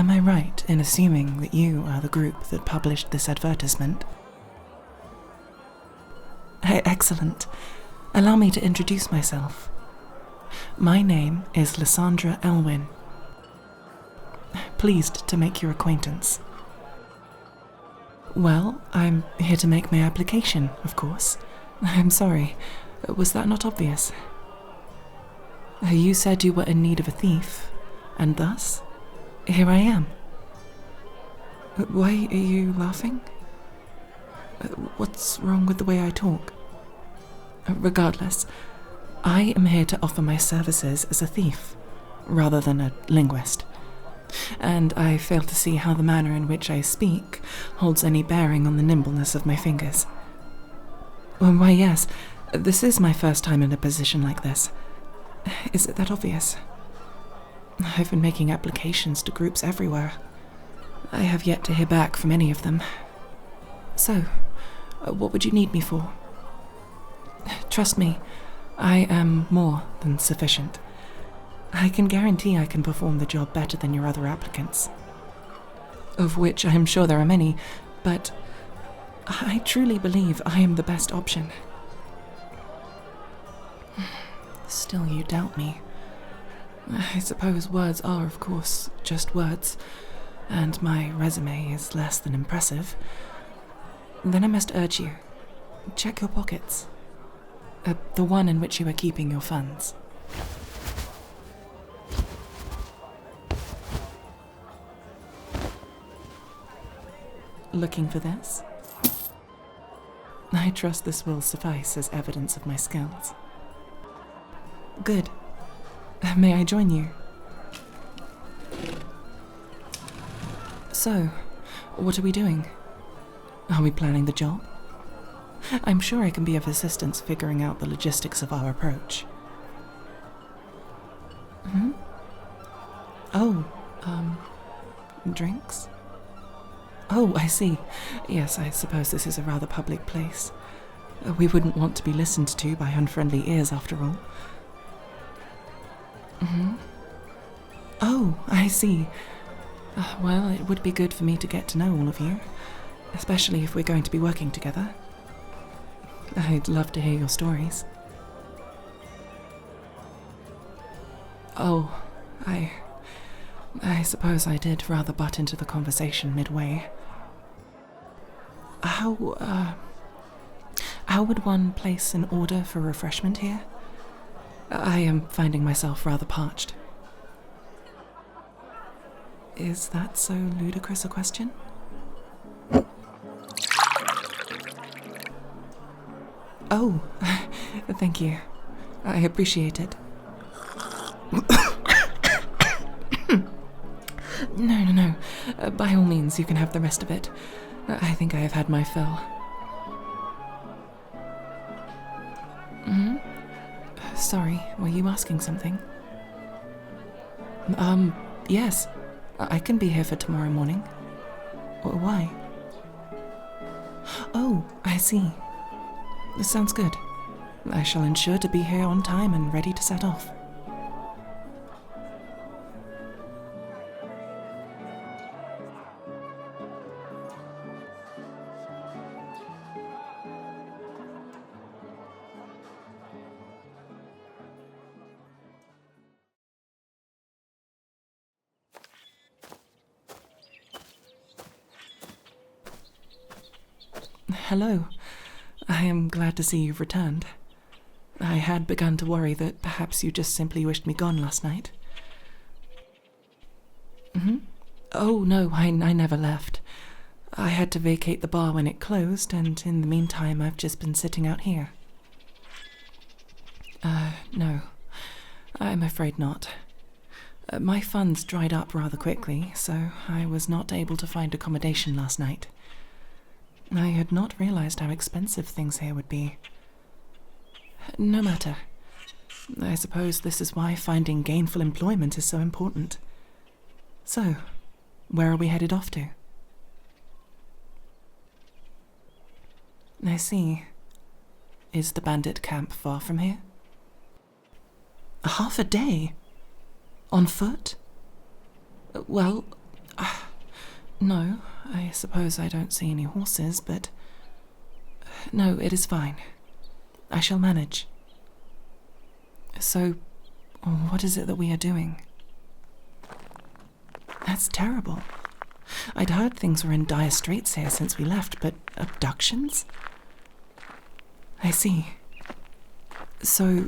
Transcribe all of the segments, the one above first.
Am I right in assuming that you are the group that published this advertisement? Excellent. Allow me to introduce myself. My name is Lissandra Elwyn. Pleased to make your acquaintance. Well, I'm here to make my application, of course. I'm sorry. Was that not obvious? You said you were in need of a thief, and thus, here I am. Why are you laughing? What's wrong with the way I talk? Regardless, I am here to offer my services as a thief, rather than a linguist. And I fail to see how the manner in which I speak holds any bearing on the nimbleness of my fingers. Why, yes, this is my first time in a position like this. Is it that obvious? I've been making applications to groups everywhere. I have yet to hear back from any of them. So, what would you need me for? Trust me, I am more than sufficient. I can guarantee I can perform the job better than your other applicants. Of which I am sure there are many, but I truly believe I am the best option. Still, you doubt me. I suppose words are, of course, just words, and my resume is less than impressive. Then I must urge you, check your pockets. The one in which you are keeping your funds. Looking for this? I trust this will suffice as evidence of my skills. Good. May I join you? So, what are we doing? Are we planning the job? I'm sure I can be of assistance figuring out the logistics of our approach. Oh, drinks? Oh, I see. Yes, I suppose this is a rather public place. We wouldn't want to be listened to by unfriendly ears, after all. Oh, I see. Well, it would be good for me to get to know all of you, especially if we're going to be working together. I'd love to hear your stories. Oh, I suppose I did rather butt into the conversation midway. How would one place an order for refreshment here? I am finding myself rather parched. Is that so ludicrous a question? Oh, thank you. I appreciate it. No. By all means, you can have the rest of it. I think I have had my fill. Sorry, were you asking something? Yes. I can be here for tomorrow morning. Why? Oh, I see. This sounds good. I shall ensure to be here on time and ready to set off. Hello. I am glad to see you've returned. I had begun to worry that perhaps you just simply wished me gone last night. Oh, no, I never left. I had to vacate the bar when it closed, and in the meantime I've just been sitting out here. No. I'm afraid not. My funds dried up rather quickly, so I was not able to find accommodation last night. I had not realized how expensive things here would be. No matter. I suppose this is why finding gainful employment is so important. So, where are we headed off to? I see. Is the bandit camp far from here? Half a day? On foot? Well, No, I suppose I don't see any horses, but... No, it is fine. I shall manage. So, what is it that we are doing? That's terrible. I'd heard things were in dire straits here since we left, but abductions? I see. So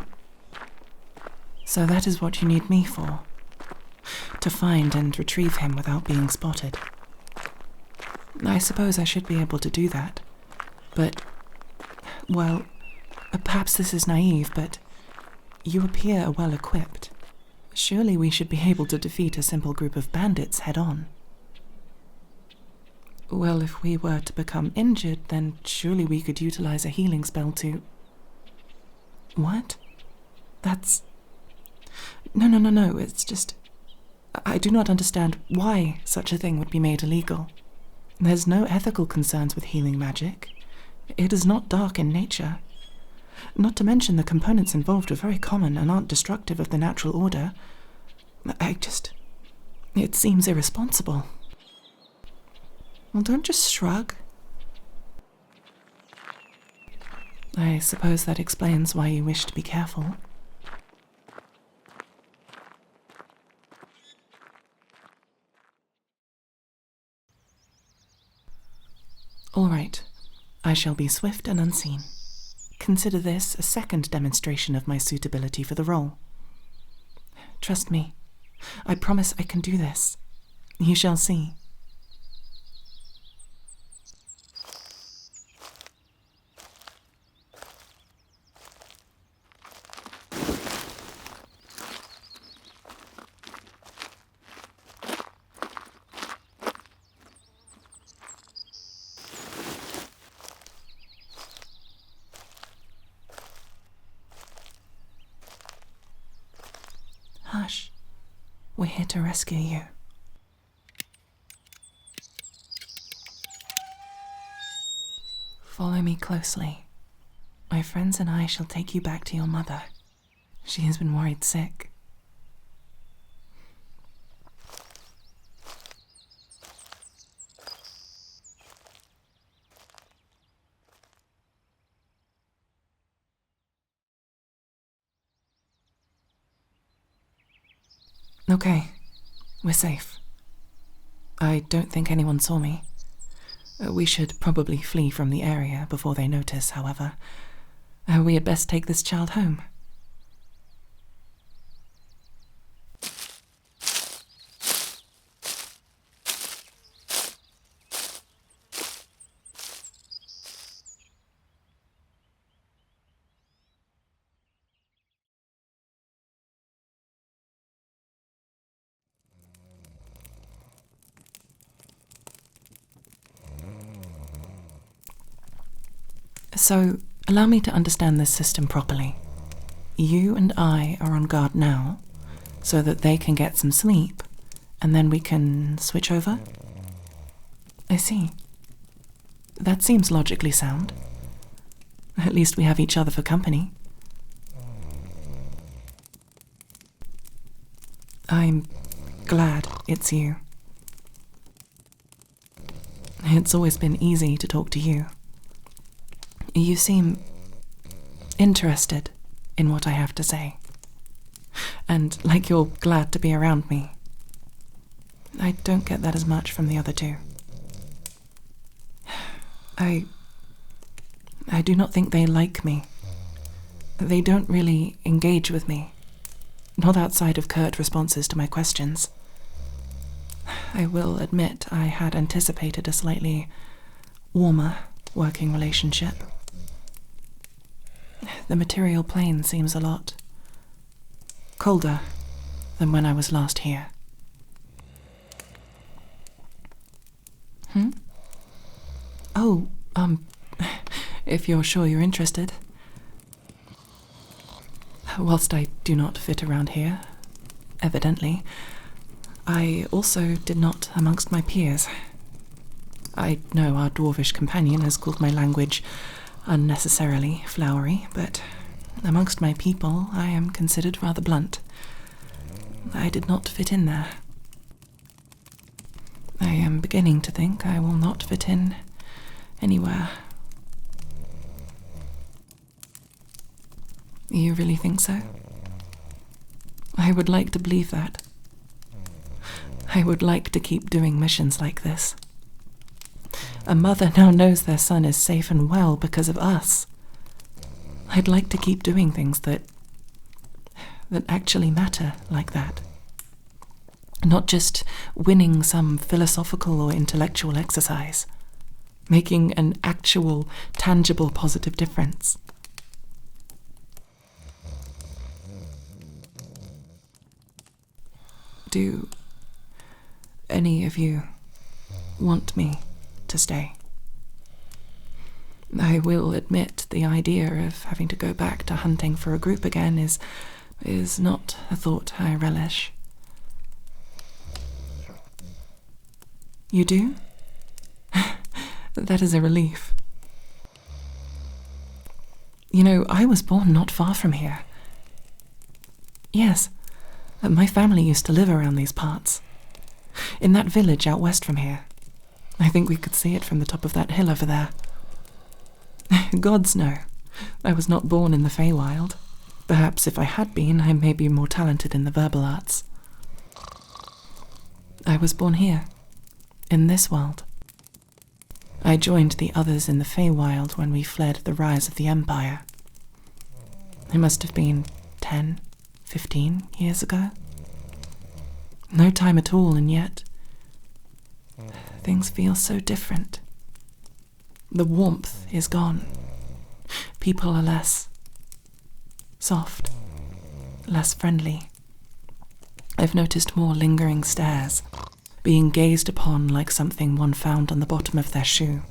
that is what you need me for? To find and retrieve him without being spotted. I suppose I should be able to do that. But, well, perhaps this is naive, but you appear well equipped. Surely we should be able to defeat a simple group of bandits head-on. Well, if we were to become injured, then surely we could utilize a healing spell to... What? That's... No, it's just... I do not understand why such a thing would be made illegal. There's no ethical concerns with healing magic. It is not dark in nature. Not to mention the components involved are very common and aren't destructive of the natural order. It seems irresponsible. Well, don't just shrug. I suppose that explains why you wish to be careful. All right. I shall be swift and unseen. Consider this a second demonstration of my suitability for the role. Trust me. I promise I can do this. You shall see. Hush. We're here to rescue you. Follow me closely. My friends and I shall take you back to your mother. She has been worried sick. Okay, we're safe. I don't think anyone saw me. We should probably flee from the area before they notice, however. We had best take this child home. So, allow me to understand this system properly. You and I are on guard now, so that they can get some sleep, and then we can switch over? I see. That seems logically sound. At least we have each other for company. I'm glad it's you. It's always been easy to talk to you. You seem interested in what I have to say, and like you're glad to be around me. I don't get that as much from the other two. I do not think they like me. They don't really engage with me, not outside of curt responses to my questions. I will admit I had anticipated a slightly warmer working relationship. The material plane seems a lot colder than when I was last here. Oh, if you're sure you're interested. Whilst I do not fit around here, evidently, I also did not amongst my peers. I know our dwarvish companion has called my language unnecessarily flowery, but amongst my people I am considered rather blunt. I did not fit in there. I am beginning to think I will not fit in anywhere. You really think so? I would like to believe that. I would like to keep doing missions like this. A mother now knows their son is safe and well because of us. I'd like to keep doing things that actually matter like that. Not just winning some philosophical or intellectual exercise. Making an actual, tangible, positive difference. Do any of you want me to stay? I will admit the idea of having to go back to hunting for a group again is not a thought I relish. You do? That is a relief. You know, I was born not far from here. Yes, my family used to live around these parts. In that village out west from here. I think we could see it from the top of that hill over there. Gods know, I was not born in the Feywild. Perhaps if I had been, I may be more talented in the verbal arts. I was born here, in this world. I joined the others in the Feywild when we fled the rise of the Empire. It must have been 10, 15 years ago. No time at all, and yet things feel so different. The warmth is gone. People are less soft, less friendly. I've noticed more lingering stares, being gazed upon like something one found on the bottom of their shoe.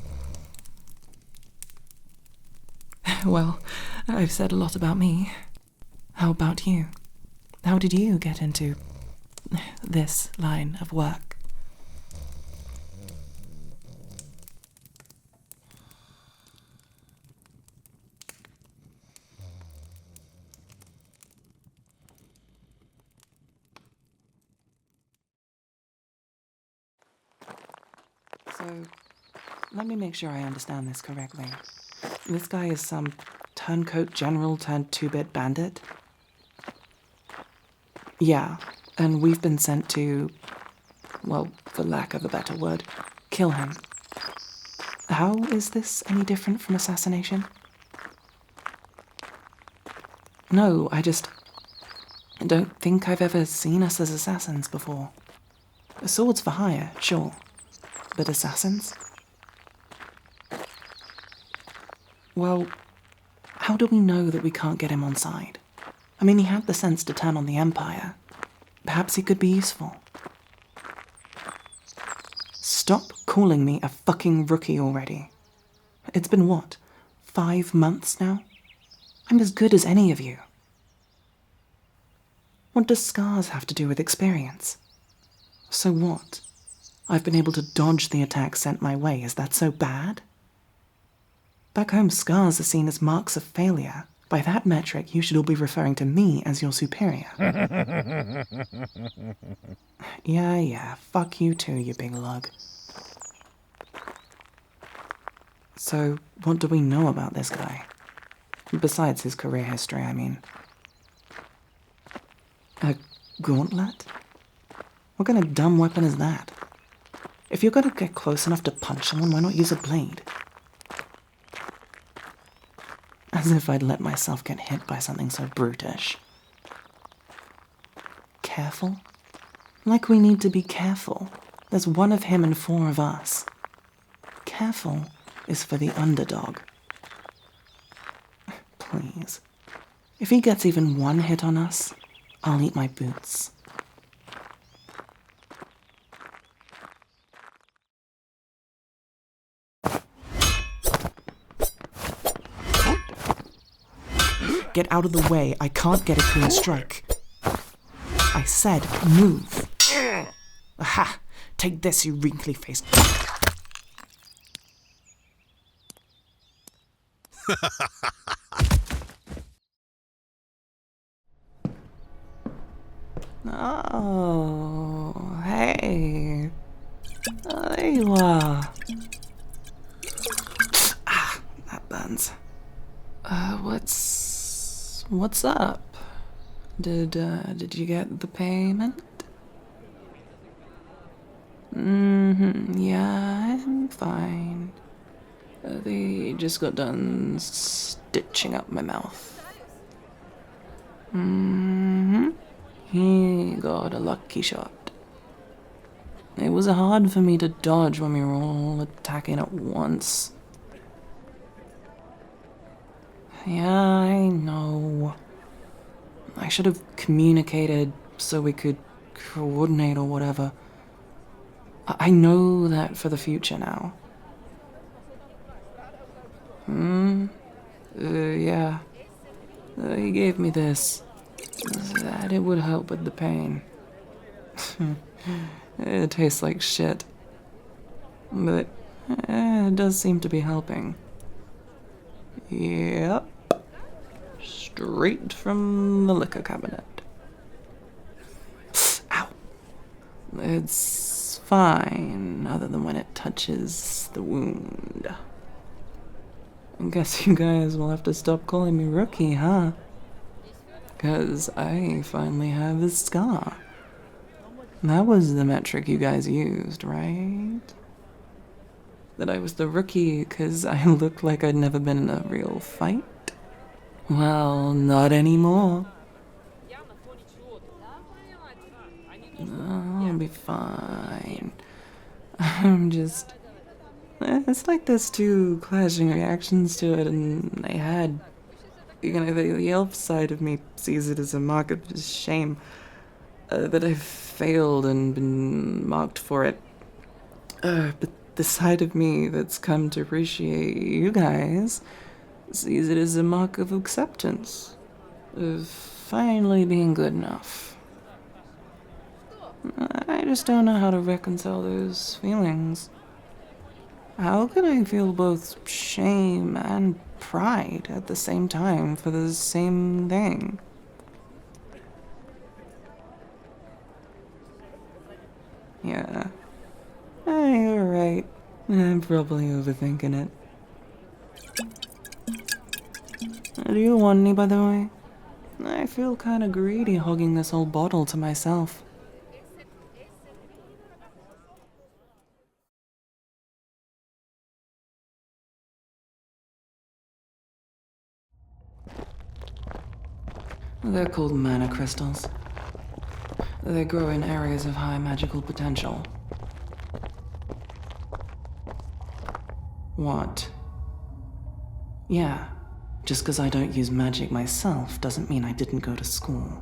Well, I've said a lot about me. How about you? How did you get into this line of work? So, let me make sure I understand this correctly. This guy is some turncoat general turned two-bit bandit? Yeah, and we've been sent to, well, for lack of a better word, kill him. How is this any different from assassination? No, I don't think I've ever seen us as assassins before. Swords for hire, sure. But assassins? Well, how do we know that we can't get him on side? I mean, he had the sense to turn on the Empire. Perhaps he could be useful. Stop calling me a fucking rookie already. It's been what, 5 months now? I'm as good as any of you. What does scars have to do with experience? So what? I've been able to dodge the attacks sent my way. Is that so bad? Back home, scars are seen as marks of failure. By that metric, you should all be referring to me as your superior. Yeah, fuck you too, you big lug. So, what do we know about this guy? Besides his career history, I mean. A gauntlet? What kind of dumb weapon is that? If you're going to get close enough to punch someone, why not use a blade? As if I'd let myself get hit by something so brutish. Careful? Like we need to be careful. There's one of him and 4 of us. Careful is for the underdog. Please. If he gets even one hit on us, I'll eat my boots. Get out of the way. I can't get a clean strike. I said move. Aha! Take this, you wrinkly-faced... Oh, hey. burns. What's up? Did you get the payment? Yeah, I'm fine. They just got done stitching up my mouth. He got a lucky shot. It was hard for me to dodge when we were all attacking at once. Yeah, I know. I should have communicated so we could coordinate or whatever. I know that for the future now. Yeah. He gave me this. That it would help with the pain. It tastes like shit. But it does seem to be helping. Yep. Straight from the liquor cabinet. Ow. It's fine, other than when it touches the wound. I guess you guys will have to stop calling me rookie, huh? 'Cause I finally have this scar. That was the metric you guys used, right? That I was the rookie 'cause I looked like I'd never been in a real fight? Well, not anymore. I'll be fine. I'm just... It's like there's two clashing reactions to it, and I had... the elf side of me sees it as a mark of shame. That I've failed and been marked for it. But the side of me that's come to appreciate you guys sees it as a mark of acceptance. Of finally being good enough. I just don't know how to reconcile those feelings. How can I feel both shame and pride at the same time for the same thing? Yeah. You're right. I'm probably overthinking it. Do you want any, by the way? I feel kinda greedy hogging this whole bottle to myself. They're called mana crystals. They grow in areas of high magical potential. What? Yeah, just 'cause I don't use magic myself doesn't mean I didn't go to school.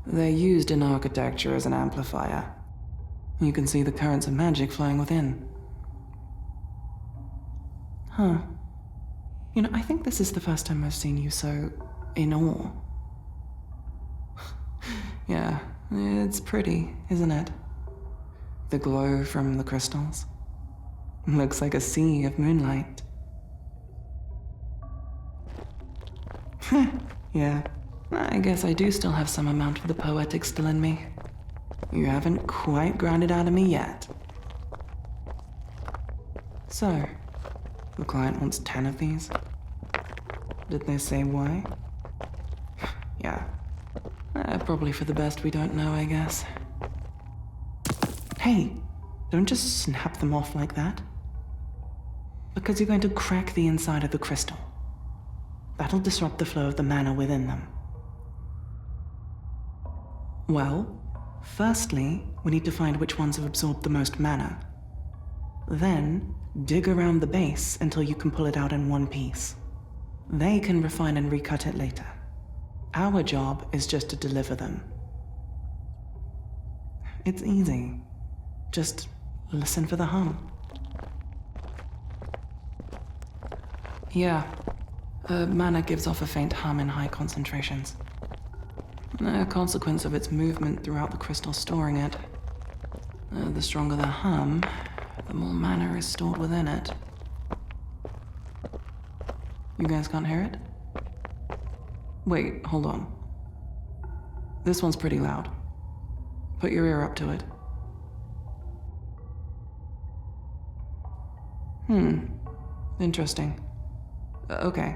They're used in architecture as an amplifier. You can see the currents of magic flowing within. Huh. I think this is the first time I've seen you so in awe. Yeah, it's pretty, isn't it? The glow from the crystals. Looks like a sea of moonlight. Yeah, I guess I do still have some amount of the poetic still in me. You haven't quite ground it out of me yet. So, the client wants 10 of these? Did they say why? Yeah. Probably for the best we don't know, I guess. Hey, don't just snap them off like that. Because you're going to crack the inside of the crystal. That'll disrupt the flow of the mana within them. Well, firstly, we need to find which ones have absorbed the most mana. Then, dig around the base until you can pull it out in one piece. They can refine and recut it later. Our job is just to deliver them. It's easy. Just listen for the hum. Yeah. Mana gives off a faint hum in high concentrations. A consequence of its movement throughout the crystal storing it. The stronger the hum, the more mana is stored within it. You guys can't hear it? Wait, hold on. This one's pretty loud. Put your ear up to it. Interesting. Okay.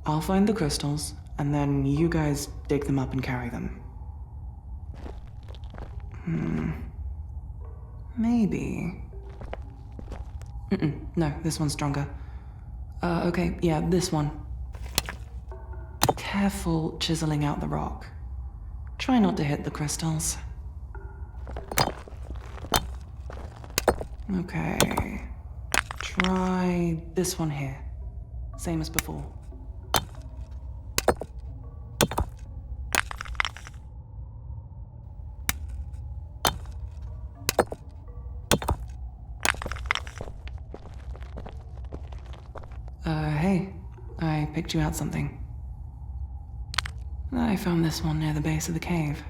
I'll find the crystals, and then you guys dig them up and carry them. Maybe. No, this one's stronger. Okay, yeah, this one. Careful chiseling out the rock. Try not to hit the crystals. Okay. Try this one here. Same as before. Hey. I picked you out something. I found this one near the base of the cave.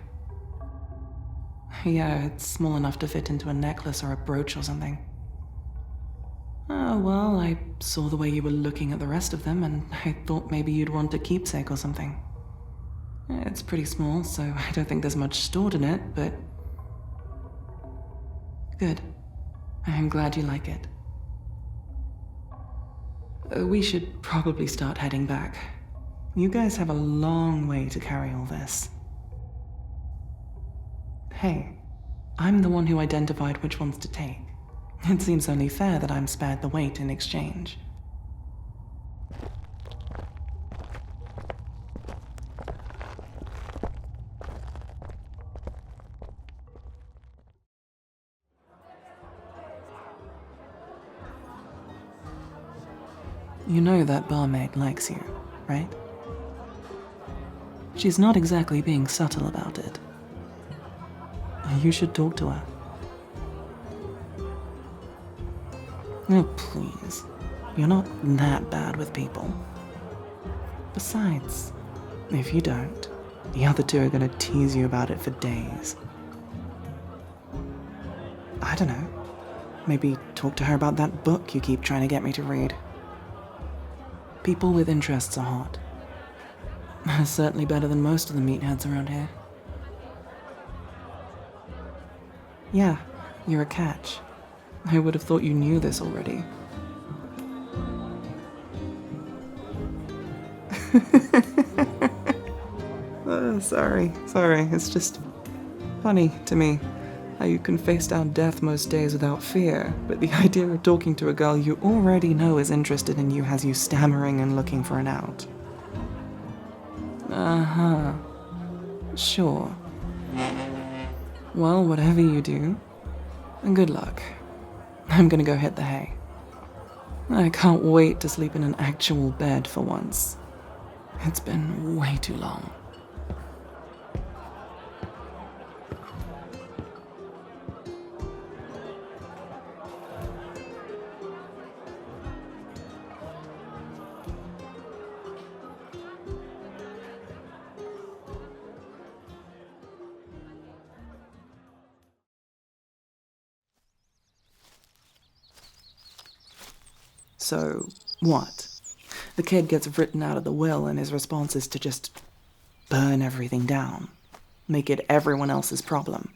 Yeah, it's small enough to fit into a necklace or a brooch or something. Oh, well, I saw the way you were looking at the rest of them, and I thought maybe you'd want a keepsake or something. It's pretty small, so I don't think there's much stored in it, but... Good. I'm glad you like it. We should probably start heading back. You guys have a long way to carry all this. Hey, I'm the one who identified which ones to take. It seems only fair that I'm spared the weight in exchange. You know that barmaid likes you, right? She's not exactly being subtle about it. You should talk to her. Oh, please. You're not that bad with people. Besides, if you don't, the other two are gonna tease you about it for days. I don't know. Maybe talk to her about that book you keep trying to get me to read. People with interests are hot. Certainly better than most of the meatheads around here. Yeah, you're a catch. I would have thought you knew this already. Sorry. It's just funny to me how you can face down death most days without fear, but the idea of talking to a girl you already know is interested in you has you stammering and looking for an out. Uh-huh. Sure. Well, whatever you do, good luck. I'm gonna go hit the hay. I can't wait to sleep in an actual bed for once. It's been way too long. So, what? The kid gets written out of the will and his response is to just burn everything down. Make it everyone else's problem.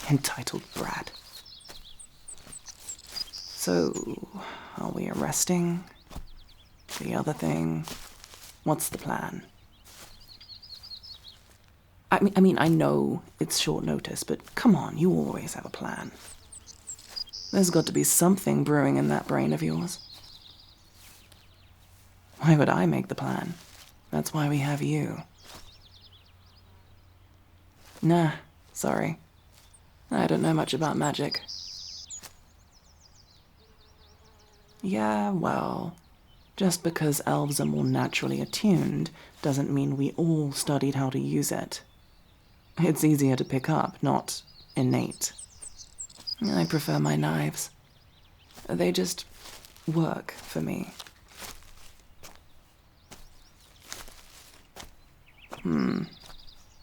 Entitled brat. So, are we arresting? The other thing? What's the plan? I mean, I know it's short notice, but come on, you always have a plan. There's got to be something brewing in that brain of yours. Why would I make the plan? That's why we have you. Nah, sorry. I don't know much about magic. Yeah, well, just because elves are more naturally attuned doesn't mean we all studied how to use it. It's easier to pick up, not innate. I prefer my knives. They just work for me.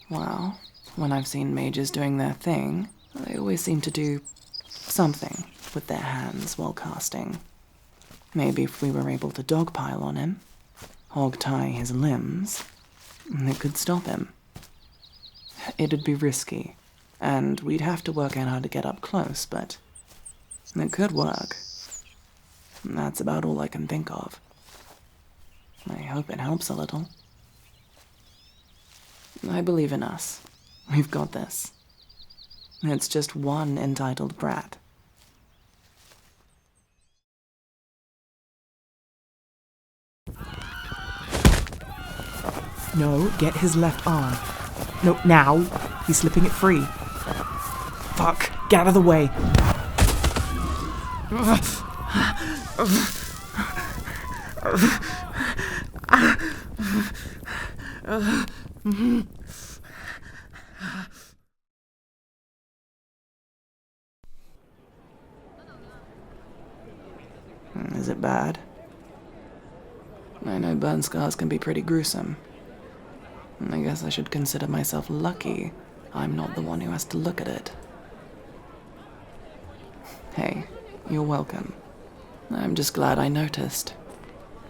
Well, when I've seen mages doing their thing, they always seem to do something with their hands while casting. Maybe if we were able to dogpile on him, hog-tie his limbs, it could stop him. It'd be risky, and we'd have to work out how to get up close, but it could work. That's about all I can think of. I hope it helps a little. I believe in us. We've got this. It's just one entitled brat. No, get his left arm. No, now. He's slipping it free. Fuck, get out of the way. Is it bad? I know burn scars can be pretty gruesome. I guess I should consider myself lucky I'm not the one who has to look at it. Hey, you're welcome. I'm just glad I noticed.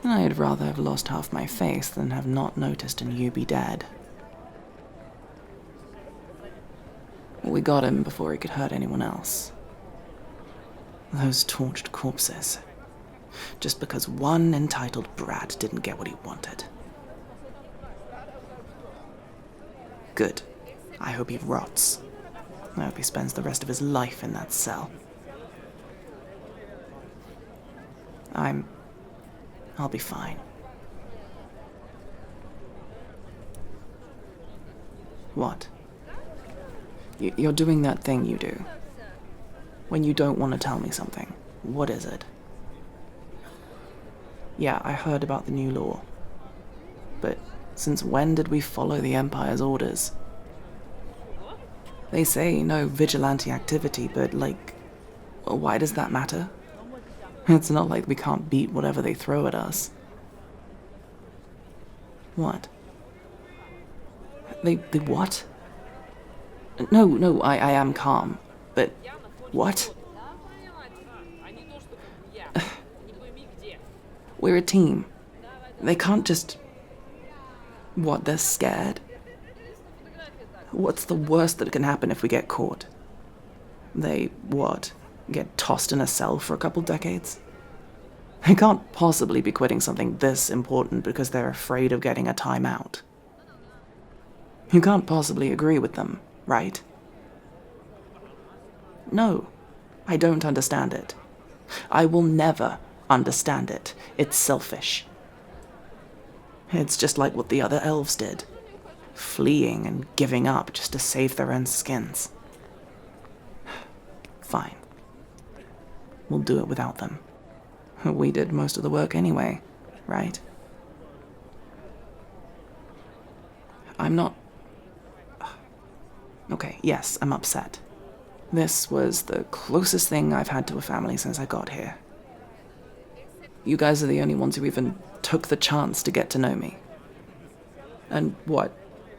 I'd rather have lost half my face than have not noticed and you be dead. We got him before he could hurt anyone else. Those torched corpses. Just because one entitled brat didn't get what he wanted. Good. I hope he rots. I hope he spends the rest of his life in that cell. I'll be fine. What? You're doing that thing you do. When you don't want to tell me something. What is it? Yeah, I heard about the new law. But since when did we follow the Empire's orders? They say no vigilante activity, but like, why does that matter? It's not like we can't beat whatever they throw at us. What? They what? No, I am calm. But what? We're a team. They can't just... What, they're scared? What's the worst that can happen if we get caught? They, what, get tossed in a cell for a couple decades? They can't possibly be quitting something this important because they're afraid of getting a timeout. You can't possibly agree with them, right? No, I don't understand it. I will never understand it. It's selfish. It's just like what the other elves did. Fleeing and giving up just to save their own skins. Fine. We'll do it without them. We did most of the work anyway, right? I'm not... Okay, yes, I'm upset. This was the closest thing I've had to a family since I got here. You guys are the only ones who even took the chance to get to know me. And what?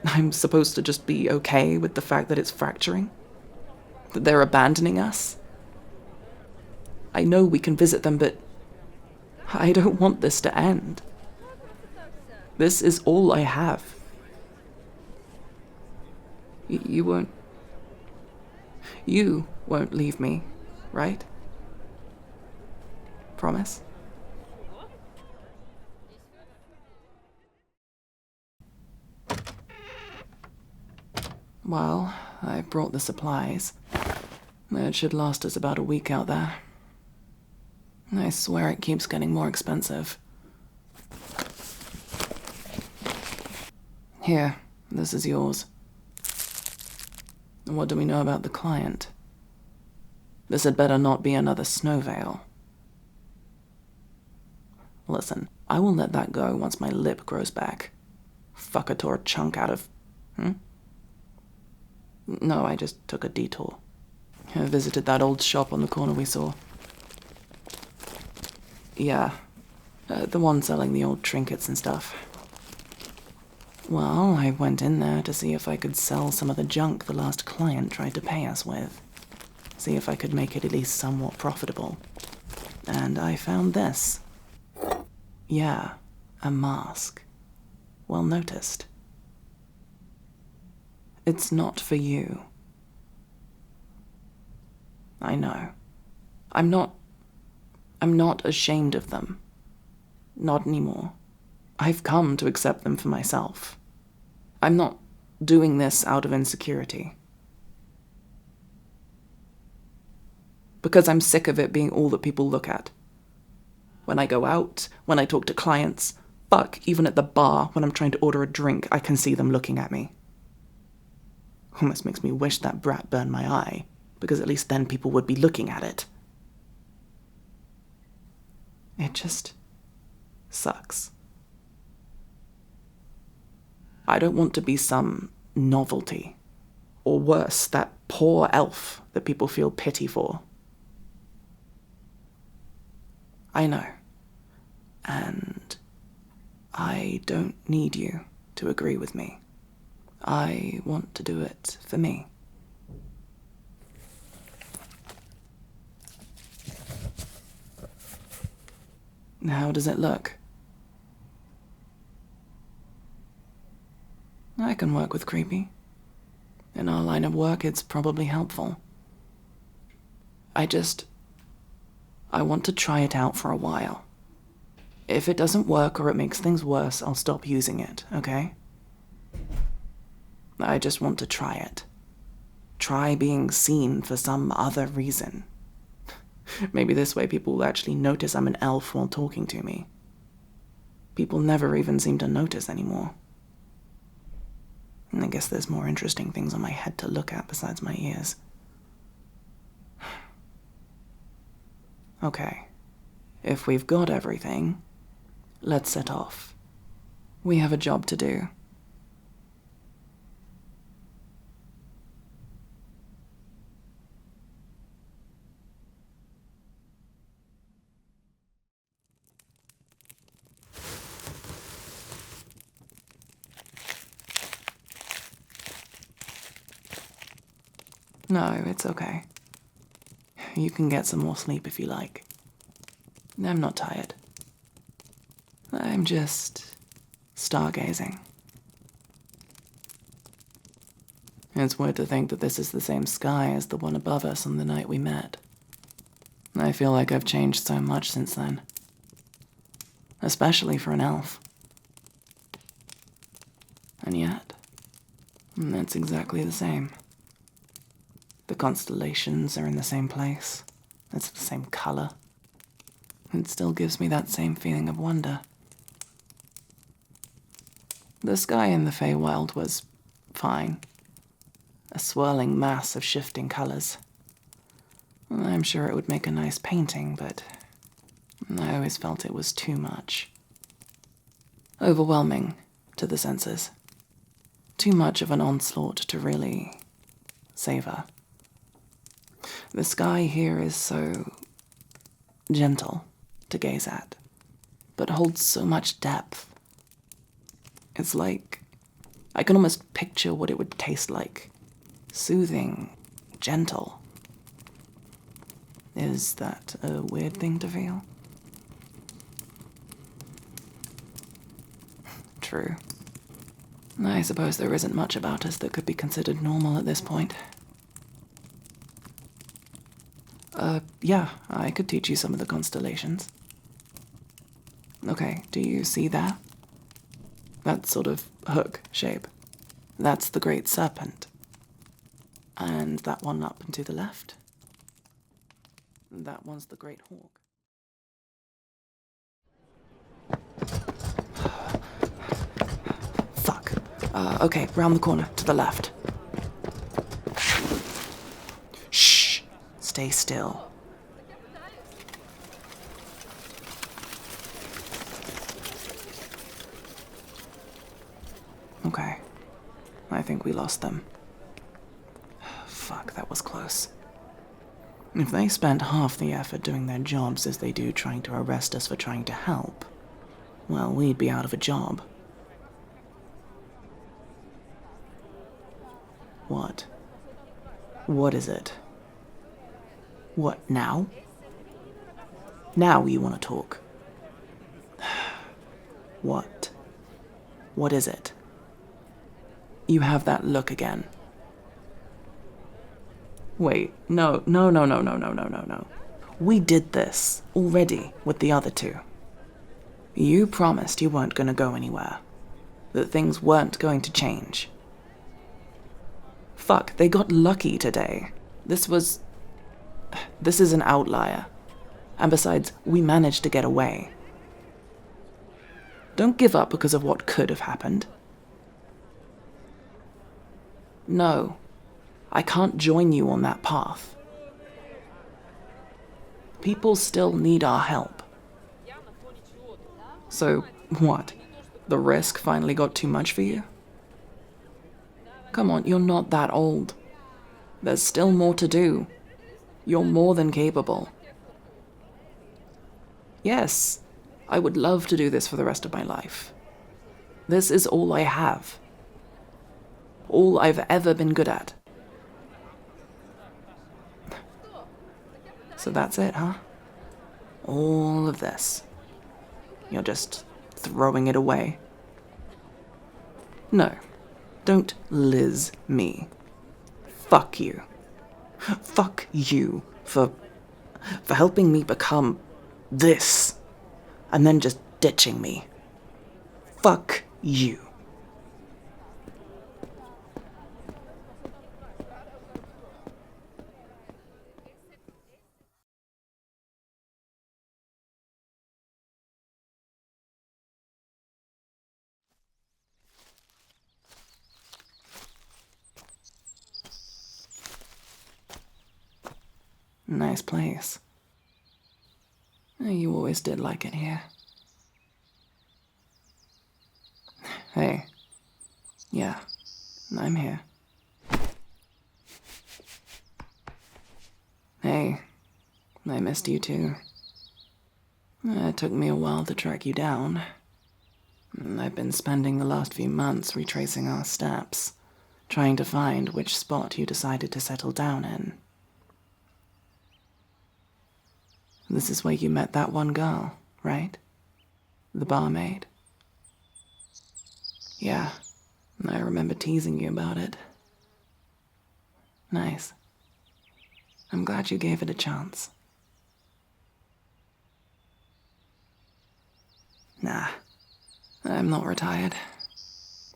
I'm supposed to just be okay with the fact that it's fracturing? That they're abandoning us? I know we can visit them, but I don't want this to end. This is all I have. You won't leave me, right? Promise? Well, I brought the supplies. It should last us about a week out there. I swear it keeps getting more expensive. Here, this is yours. What do we know about the client? This had better not be another snow veil. Listen, I will let that go once my lip grows back. Fucker tore a chunk out of... No, I just took a detour. I visited that old shop on the corner we saw. Yeah, the one selling the old trinkets and stuff. Well, I went in there to see if I could sell some of the junk the last client tried to pay us with. See if I could make it at least somewhat profitable. And I found this. Yeah, a mask. Well noticed. It's not for you. I know. I'm not I'm not ashamed of them. Not anymore. I've come to accept them for myself. I'm not doing this out of insecurity. Because I'm sick of it being all that people look at. When I go out, when I talk to clients, fuck, even at the bar, when I'm trying to order a drink, I can see them looking at me. Almost makes me wish that brat burned my eye, because at least then people would be looking at it. It just sucks. I don't want to be some novelty, or worse, that poor elf that people feel pity for. I know, and I don't need you to agree with me. I want to do it for me. How does it look? I can work with creepy. In our line of work, it's probably helpful. I want to try it out for a while. If it doesn't work or it makes things worse, I'll stop using it, okay? I just want to try it. Try being seen for some other reason. Maybe this way people will actually notice I'm an elf while talking to me. People never even seem to notice anymore. And I guess there's more interesting things on my head to look at besides my ears. Okay, if we've got everything, let's set off. We have a job to do. No, it's okay. You can get some more sleep if you like. I'm not tired. I'm just stargazing. It's weird to think that this is the same sky as the one above us on the night we met. I feel like I've changed so much since then. Especially for an elf. And yet, it's exactly the same. The constellations are in the same place. It's the same color. It still gives me that same feeling of wonder. The sky in the Feywild was fine. A swirling mass of shifting colors. I'm sure it would make a nice painting, but I always felt it was too much. Overwhelming to the senses. Too much of an onslaught to really savor. The sky here is so gentle to gaze at, but holds so much depth. It's like I can almost picture what it would taste like. Soothing, gentle. Is that a weird thing to feel? True. I suppose there isn't much about us that could be considered normal at this point. Yeah, I could teach you some of the constellations. Okay, do you see that? That sort of hook shape. That's the Great Serpent. And that one up and to the left. That one's the Great Hawk. Fuck. Okay, round the corner, to the left. Shh! Stay still. Okay. I think we lost them. Fuck, that was close. If they spent half the effort doing their jobs as they do trying to arrest us for trying to help, well, we'd be out of a job. What? What is it? What, now? Now you want to talk. What? What is it? You have that look again. Wait, no. We did this already with the other two. You promised you weren't going to go anywhere, that things weren't going to change. Fuck, they got lucky today. This is an outlier. And besides, we managed to get away. Don't give up because of what could have happened. No, I can't join you on that path. People still need our help. So, what? The risk finally got too much for you? Come on, you're not that old. There's still more to do. You're more than capable. Yes, I would love to do this for the rest of my life. This is all I have. All I've ever been good at. So that's it, huh? All of this. You're just throwing it away. No, don't Liz me. Fuck you. Fuck you for helping me become this, and then just ditching me. Fuck you. Nice place. You always did like it here. Hey. Yeah, I'm here. Hey, I missed you too. It took me a while to track you down. I've been spending the last few months retracing our steps, trying to find which spot you decided to settle down in. This is where you met that one girl, right? The barmaid. Yeah, I remember teasing you about it. Nice. I'm glad you gave it a chance. Nah, I'm not retired.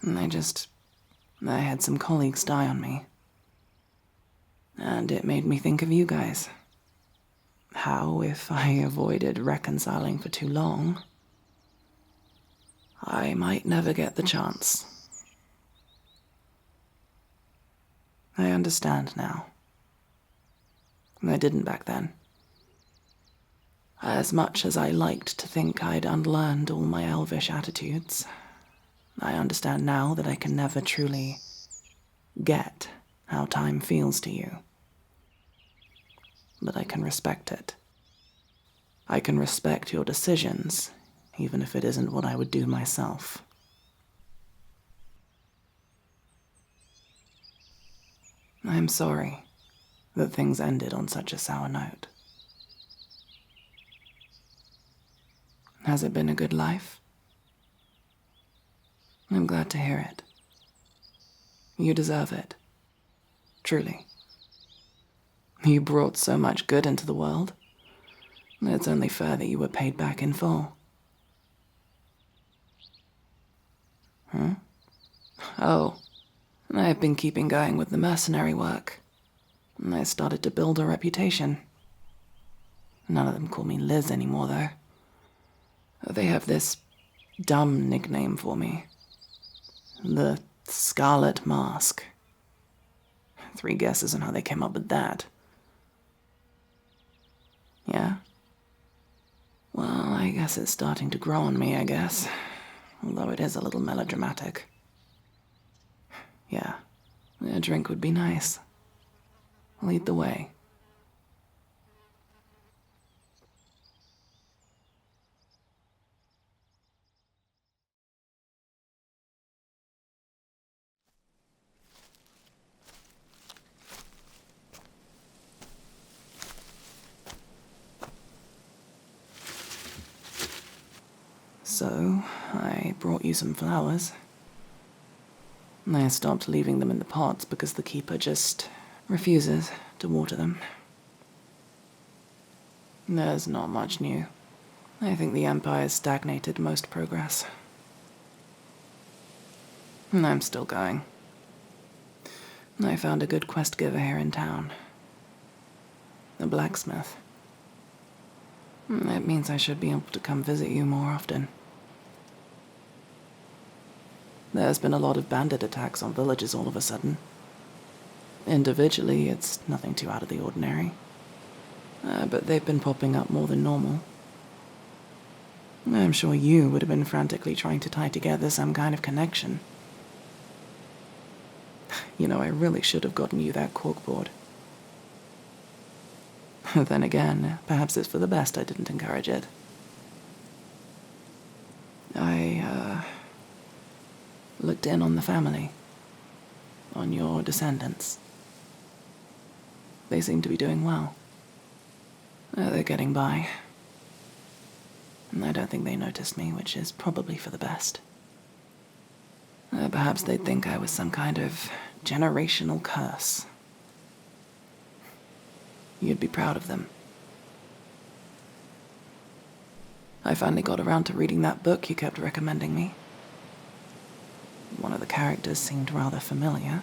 I had some colleagues die on me. And it made me think of you guys. How, if I avoided reconciling for too long, I might never get the chance. I understand now. I didn't back then. As much as I liked to think I'd unlearned all my elvish attitudes, I understand now that I can never truly get how time feels to you. But I can respect it. I can respect your decisions, even if it isn't what I would do myself. I'm sorry that things ended on such a sour note. Has it been a good life? I'm glad to hear it. You deserve it. Truly. You brought so much good into the world. It's only fair that you were paid back in full. Huh? Oh, I've been keeping going with the mercenary work. I started to build a reputation. None of them call me Liz anymore, though. They have this dumb nickname for me. The Scarlet Masque. 3 guesses on how they came up with that. Yeah? Well, I guess it's starting to grow on me, I guess. Although it is a little melodramatic. Yeah, a drink would be nice. Lead the way. So, I brought you some flowers. I stopped leaving them in the pots because the keeper just refuses to water them. There's not much new. I think the Empire's stagnated most progress. I'm still going. I found a good quest giver here in town. A blacksmith. It means I should be able to come visit you more often. There's been a lot of bandit attacks on villages all of a sudden. Individually, it's nothing too out of the ordinary. But they've been popping up more than normal. I'm sure you would have been frantically trying to tie together some kind of connection. You know, I really should have gotten you that corkboard. Then again, perhaps it's for the best I didn't encourage it. I looked in on the family. On your descendants. They seem to be doing well. They're getting by. I don't think they noticed me, which is probably for the best. Perhaps they'd think I was some kind of generational curse. You'd be proud of them. I finally got around to reading that book you kept recommending me. One of the characters seemed rather familiar.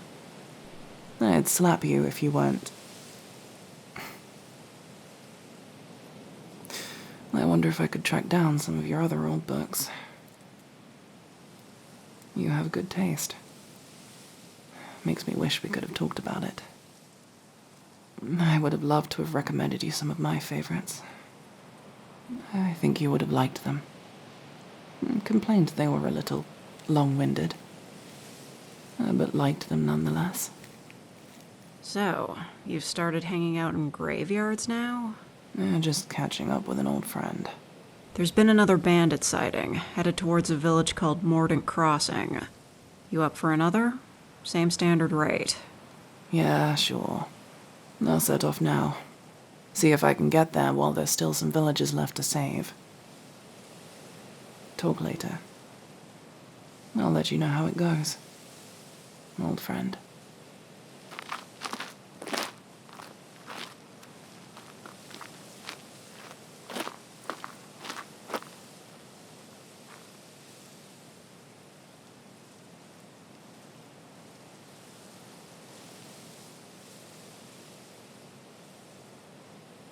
I'd slap you if you weren't. I wonder if I could track down some of your other old books. You have good taste. Makes me wish we could have talked about it. I would have loved to have recommended you some of my favorites. I think you would have liked them. Complained they were a little long-winded, but liked them nonetheless. So, you've started hanging out in graveyards now? Just catching up with an old friend. There's been another bandit sighting, headed towards a village called Mordant Crossing. You up for another? Same standard rate. Yeah, sure. I'll set off now. See if I can get there while there's still some villages left to save. Talk later. I'll let you know how it goes, old friend.